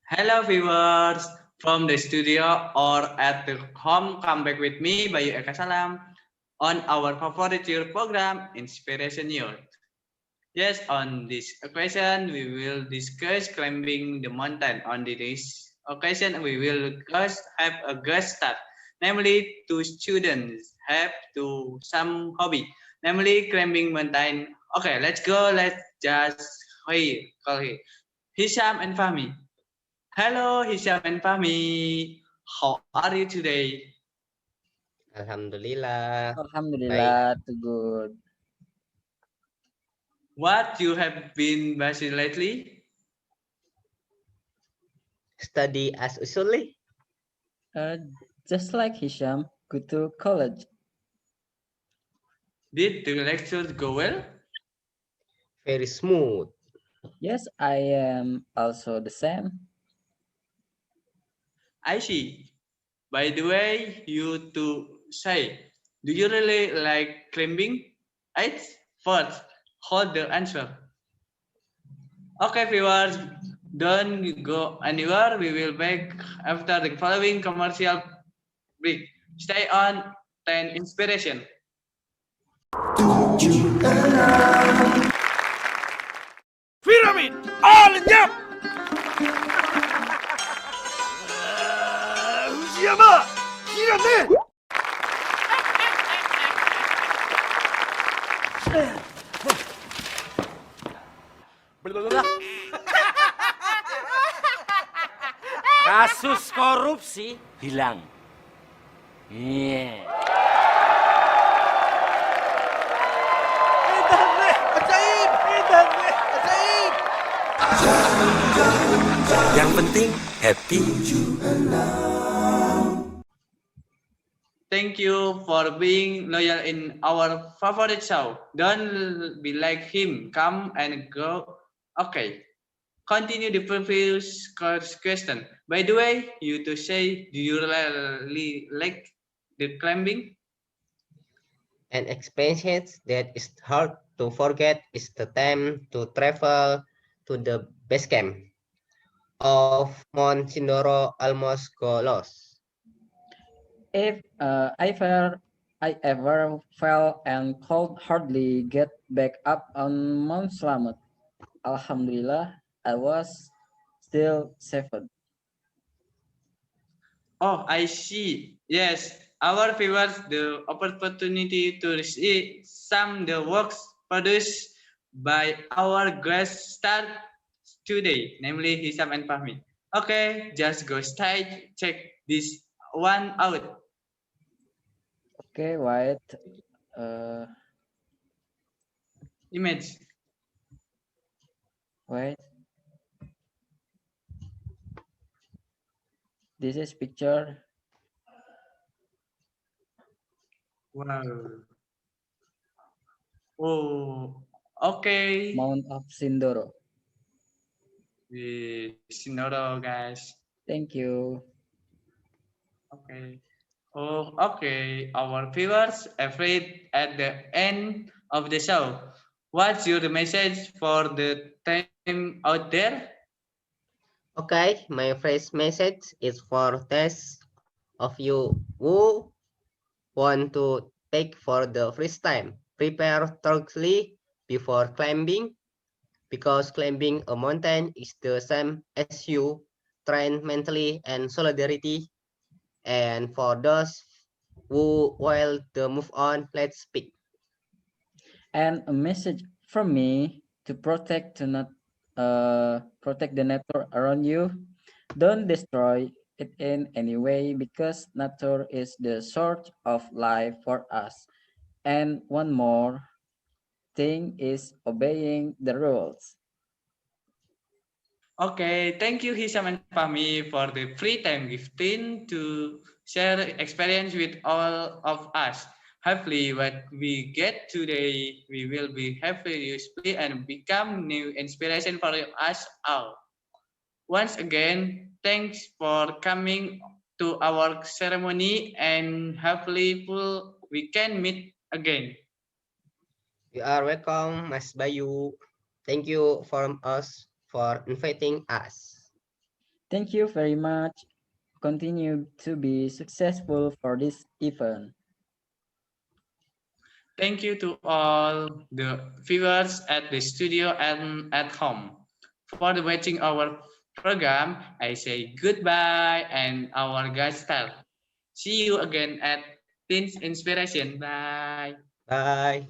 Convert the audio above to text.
Hello viewers from the studio or at the home. Come back with me Bayu Eka Salam on our favorite youth program Inspiration Youth. Yes, on this occasion we will discuss climbing the mountain. On this occasion we will just have a guest star, namely two students have to some hobby, namely climbing mountain. Okay, let's go. Let's just call here Hisham and Fahmi. Hello, Hisham and Fahmi. How are you today? Alhamdulillah, baik. Alhamdulillah, too good. What you have been busy lately? Study as usually. Uh, just like Hisham, go to college. Did the lectures go well? Very smooth. Yes, I am also the same. I see. By the way, you two say, do you really like climbing? It's first, hold the answer. Okay, viewers, don't go anywhere. We will back after the following commercial break. Stay on 10 Inspiration. Pyramid! All in yap! Fujiyama! Hirane! Kasus korupsi hilang. Yeah. Ajaib! Ajaib! Yang penting happy. Thank you for being loyal in our favorite show. Don't be like him. Come and go. Okay. Continue the previous question. By the way, you to say, do you really like the climbing? An experience that is hard to forget is the time to travel to the base camp of Mount Sindoro almost go lost. If I ever fell and could hardly get back up on Mount Slamet, Alhamdulillah, I was still safe. Oh, I see. Yes, our viewers the opportunity to see some the works produced by our guest star today, namely Hisam and Fahmi. Okay, just go straight check this one out. Okay, wait. Uh, Image. wait. This is picture Wow. Oh, okay. Mount of Sindoro. The Sinoro guys. Thank you. Okay. Oh, okay. Our viewers afraid at the end of the show. What's your message for the team out there? Okay, my first message is for those of you who want to take for the first time. Prepare thoroughly before climbing because climbing a mountain is the same as you train mentally and solidarity. And for those who will to move on, let's speak. And a message from me to protect the nature around you. Don't destroy it in any way because nature is the source of life for us. And one more thing is obeying the rules. Okay, thank you Hisam and Fahmi for the free time gifting to share experience with all of us. Hopefully what we get today we will be happy useful and become new inspiration for us all. Once again, thanks for coming to our ceremony and hopefully we can meet again. You are welcome, Mas Bayu. Thank you from us for inviting us. Thank you very much. Continue to be successful for this event. Thank you to all the viewers at the studio and at home. For the watching our program, I say goodbye and our guest star. See you again at Teens Inspiration. Bye. Bye.